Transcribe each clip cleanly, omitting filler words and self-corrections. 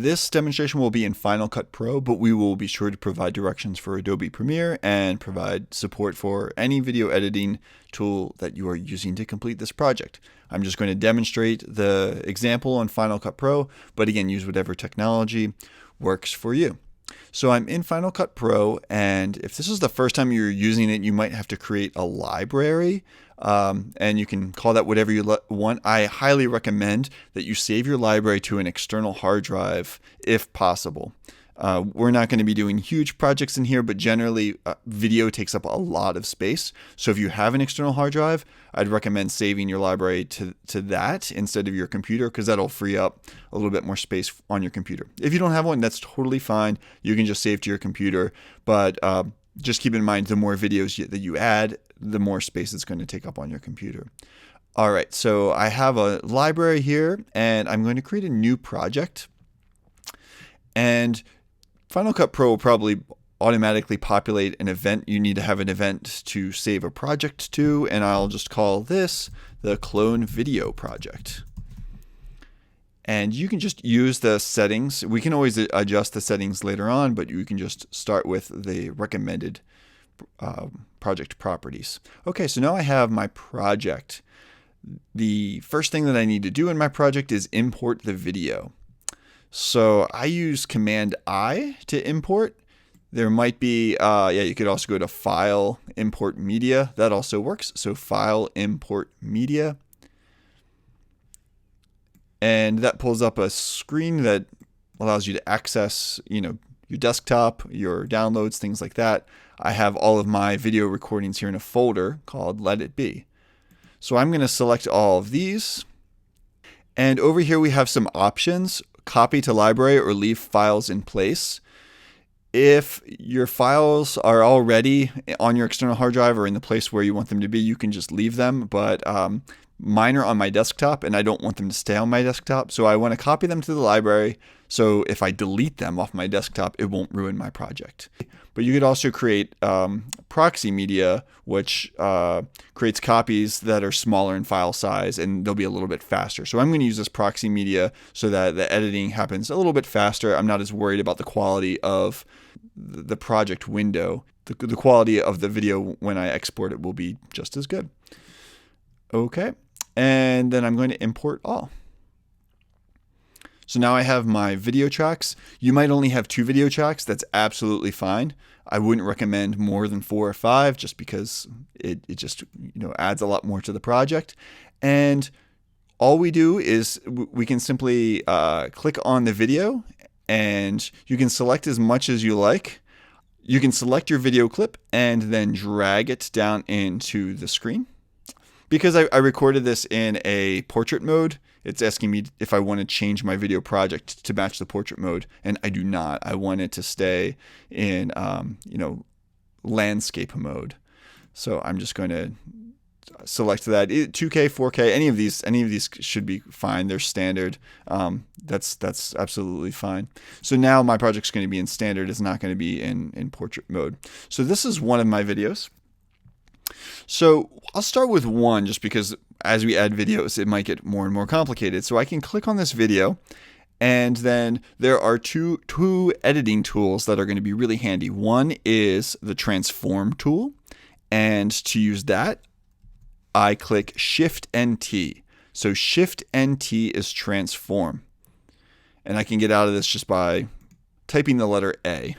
This demonstration will be in Final Cut Pro, but we will be sure to provide directions for Adobe Premiere and provide support for any video editing tool that you are using to complete this project. I'm just going to demonstrate the example on Final Cut Pro, but again, use whatever technology works for you. So I'm in Final Cut Pro, and if this is the first time you're using it, you might have to create a library, and you can call that whatever you want. I highly recommend that you save your library to an external hard drive if possible. We're not going to be doing huge projects in here, but generally video takes up a lot of space. So if you have an external hard drive, I'd recommend saving your library to that instead of your computer, because that'll free up a little bit more space on your computer. If you don't have one, that's totally fine. You can just save to your computer, but just keep in mind the more videos that you add, the more space it's going to take up on your computer. All right, so I have a library here, and I'm going to create a new project. And Final Cut Pro will probably automatically populate an event. You need to have an event to save a project to, and I'll just call this the Clone Video Project. And you can just use the settings. We can always adjust the settings later on, but you can just start with the recommended project properties. Okay, so now I have my project. The first thing that I need to do in my project is import the video. So I use Command I to import. There might be, you could also go to File, Import Media. That also works. So File, Import Media. And that pulls up a screen that allows you to access, your desktop, your downloads, things like that. I have all of my video recordings here in a folder called Let It Be. So I'm going to select all of these. And over here we have some options: copy to library or leave files in place. If your files are already on your external hard drive or in the place where you want them to be, you can just leave them. But mine are on my desktop, and I don't want them to stay on my desktop. So I want to copy them to the library. So if I delete them off my desktop, it won't ruin my project. But you could also create proxy media, which creates copies that are smaller in file size, and they'll be a little bit faster. So I'm going to use this proxy media so that the editing happens a little bit faster. I'm not as worried about the quality of the project window. The quality of the video when I export it will be just as good. Okay, and then I'm going to import all. So now I have my video tracks. You might only have 2 video tracks. That's absolutely fine. I wouldn't recommend more than 4 or 5 just because it just adds a lot more to the project. And all we do is we can simply click on the video, and you can select as much as you like. You can select your video clip and then drag it down into the screen. Because I recorded this in a portrait mode, it's asking me if I want to change my video project to match the portrait mode, and I do not. I want it to stay in, landscape mode. So I'm just going to select that. 2K, 4K, any of these should be fine. They're standard. That's absolutely fine. So now my project's going to be in standard. It's not going to be in portrait mode. So this is one of my videos. So I'll start with one just because as we add videos, it might get more and more complicated. So I can click on this video, and then there are two editing tools that are going to be really handy. One is the transform tool, and to use that, I click Shift and T. So Shift and T is transform. And I can get out of this just by typing the letter A.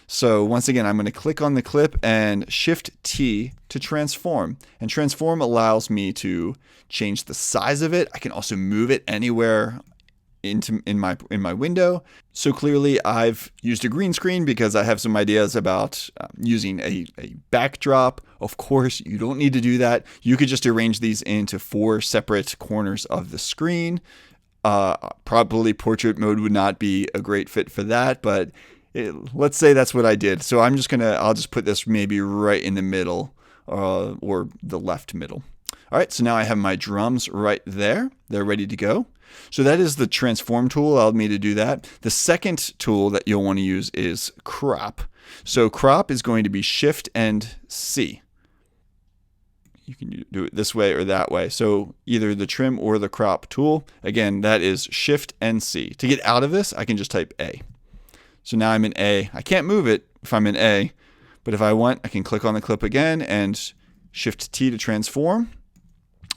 So once again, I'm going to click on the clip and Shift T to transform. And transform allows me to change the size of it. I can also move it anywhere in my window. So clearly I've used a green screen because I have some ideas about using a backdrop. Of course, you don't need to do that. You could just arrange these into 4 separate corners of the screen. Probably portrait mode would not be a great fit for that, but let's say that's what I did. So I'll just put this maybe right in the middle or the left middle. All right, so now I have my drums right there. They're ready to go. So that is the transform tool, allowed me to do that. The second tool that you'll want to use is crop. So crop is going to be Shift and C. you can do it this way or that way. So either the trim or the crop tool. Again, that is Shift and C. To get out of this, I can just type A. So now I'm in A. I can't move it if I'm in A, but if I want, I can click on the clip again and Shift T to transform,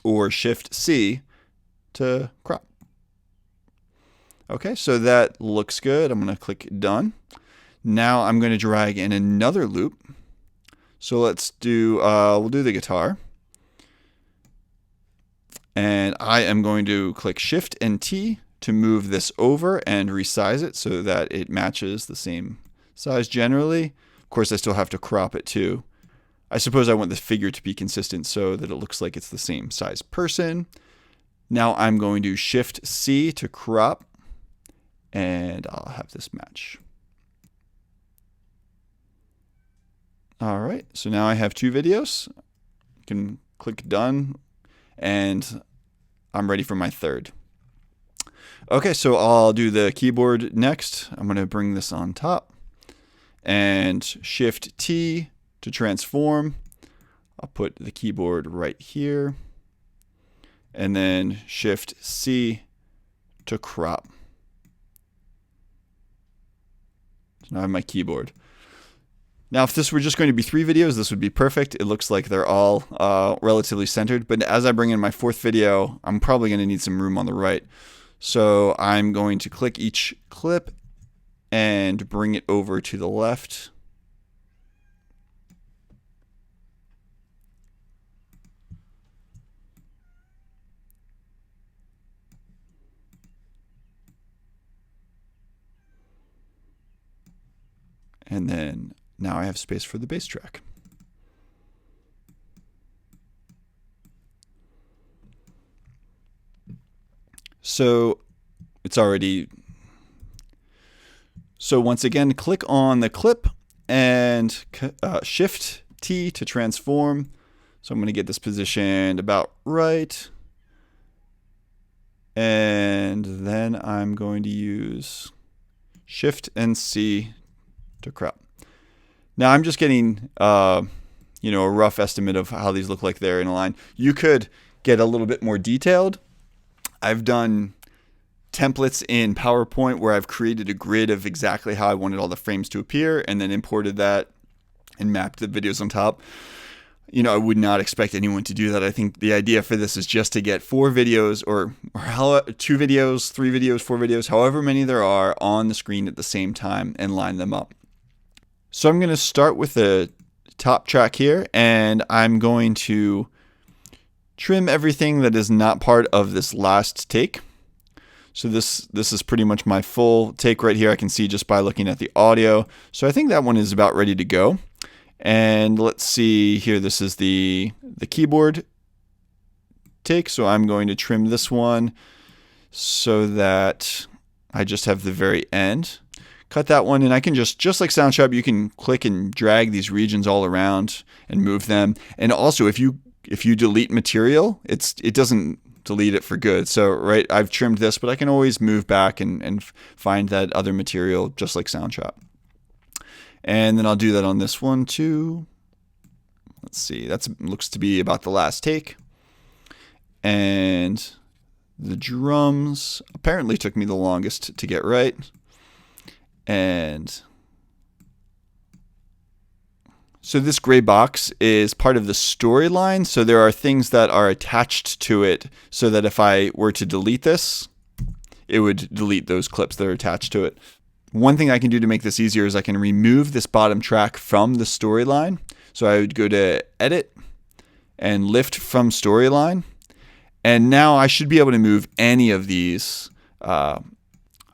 or Shift C to crop. Okay, so that looks good. I'm going to click Done. Now I'm going to drag in another loop. So let's do, we'll do the guitar. And I am going to click Shift and T to move this over and resize it so that it matches the same size generally. Of course, I still have to crop it too. I suppose I want the figure to be consistent so that it looks like it's the same size person. Now I'm going to Shift C to crop, and I'll have this match. All right, so now I have 2 videos. You can click Done, and I'm ready for my third. Okay, so I'll do the keyboard next. I'm going to bring this on top, and Shift T to transform. I'll put the keyboard right here, and then Shift C to crop. So now I have my keyboard. Now, if this were just going to be 3 videos, this would be perfect. It looks like they're all relatively centered. But as I bring in my 4th video, I'm probably going to need some room on the right. So I'm going to click each clip and bring it over to the left. And then now I have space for the bass track. So it's already, so once again, click on the clip and Shift T to transform. So I'm going to get this positioned about right. And then I'm going to use Shift and C to crop. Now I'm just getting, a rough estimate of how these look like they're in a line. You could get a little bit more detailed. I've done templates in PowerPoint where I've created a grid of exactly how I wanted all the frames to appear and then imported that and mapped the videos on top. I would not expect anyone to do that. I think the idea for this is just to get 4 videos or 2 videos, 3 videos, 4 videos, however many there are on the screen at the same time and line them up. So I'm going to start with the top track here, and I'm going to trim everything that is not part of this last take. So this is pretty much my full take right here. I can see just by looking at the audio. So I think that one is about ready to go. And let's see here. This is the keyboard take. So I'm going to trim this one so that I just have the very end. Cut that one, and I can just like Soundtrap, you can click and drag these regions all around and move them. And also, if you delete material, it doesn't delete it for good. So right, I've trimmed this, but I can always move back and find that other material just like Soundtrap. And then I'll do that on this one too. Let's see, that looks to be about the last take. And the drums apparently took me the longest to get right. And so this gray box is part of the storyline. So there are things that are attached to it so that if I were to delete this, it would delete those clips that are attached to it. One thing I can do to make this easier is I can remove this bottom track from the storyline. So I would go to Edit and Lift from Storyline. And now I should be able to move any of these. I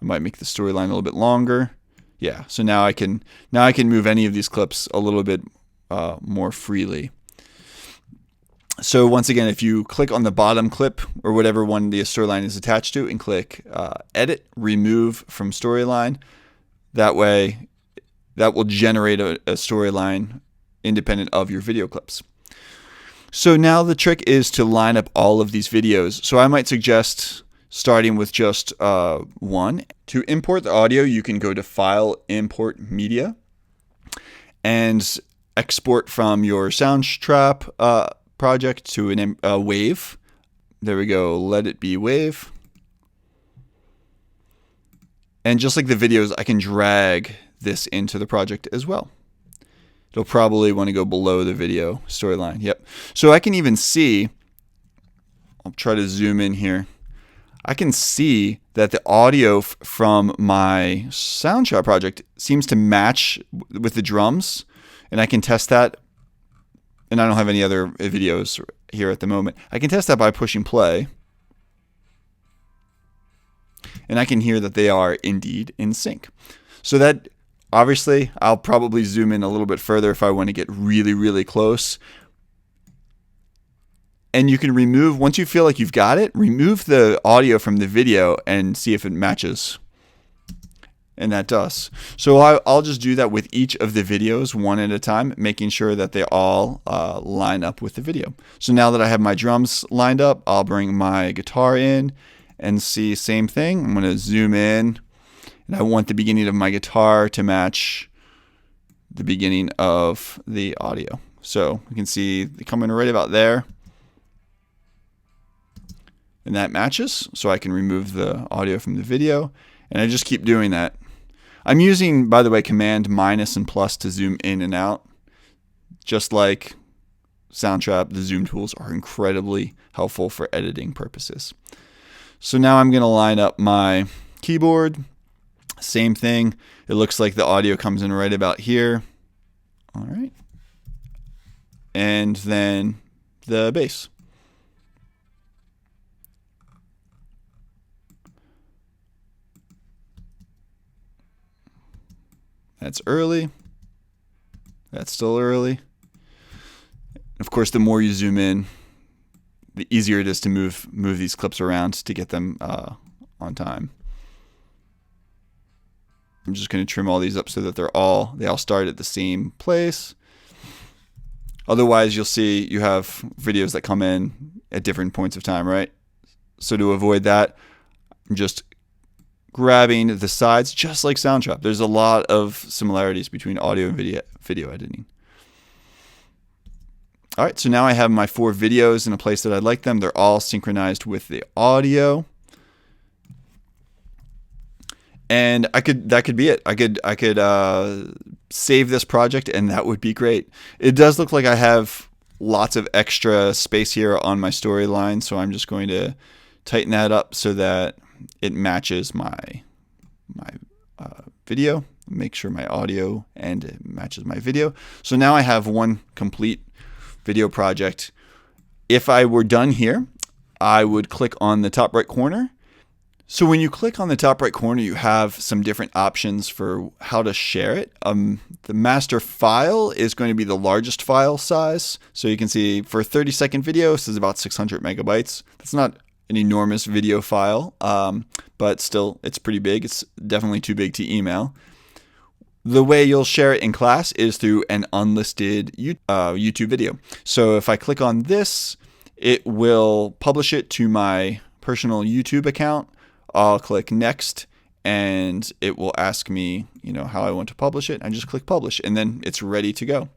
might make the storyline a little bit longer. Yeah, so now I can move any of these clips a little bit more freely. So once again, if you click on the bottom clip or whatever one the storyline is attached to and click Edit, Remove from Storyline, that way that will generate a storyline independent of your video clips. So now the trick is to line up all of these videos. So I might suggest starting with just one. To import the audio, you can go to File, Import Media, and export from your Soundtrap project to a wave. There we go. Let it be wave. And just like the videos, I can drag this into the project as well. It'll probably want to go below the video storyline. Yep. So I can even see, I'll try to zoom in here. I can see that the audio from my soundtrack project seems to match with the drums, and I can test that. And I don't have any other videos here at the moment. I can test that by pushing play, and I can hear that they are indeed in sync. So that, obviously, I'll probably zoom in a little bit further if I want to get really, really close. And you can remove, once you feel like you've got it, remove the audio from the video and see if it matches. And that does. So I'll just do that with each of the videos one at a time, making sure that they all line up with the video. So now that I have my drums lined up, I'll bring my guitar in and see same thing. I'm going to zoom in, and I want the beginning of my guitar to match the beginning of the audio. So you can see they come in right about there. And that matches, so I can remove the audio from the video. And I just keep doing that. I'm using, by the way, Command minus and plus to zoom in and out. Just like Soundtrap, the zoom tools are incredibly helpful for editing purposes. So now I'm going to line up my keyboard. Same thing. It looks like the audio comes in right about here. All right. And then the bass. That's early. That's still early. Of course, the more you zoom in, the easier it is to move these clips around to get them on time. I'm just going to trim all these up so that they all start at the same place. Otherwise, you'll see you have videos that come in at different points of time, right? So to avoid that, I'm just grabbing the sides, just like Soundtrap. There's a lot of similarities between audio and video editing. All right, so now I have my 4 videos in a place that I like them. They're all synchronized with the audio. And that could be it. I could save this project, and that would be great. It does look like I have lots of extra space here on my storyline, so I'm just going to tighten that up so that it matches my video. Make sure my audio and it matches my video. So now I have one complete video project. If I were done here, I would click on the top right corner. So when you click on the top right corner, you have some different options for how to share it. The master file is going to be the largest file size. So you can see for a 30-second video, this is about 600 megabytes. That's not an enormous video file, but still, it's pretty big. It's definitely too big to email. The way you'll share it in class is through an unlisted YouTube video. So if I click on this, it will publish it to my personal YouTube account. I'll click next, and it will ask me, how I want to publish it. I just click publish, and then it's ready to go.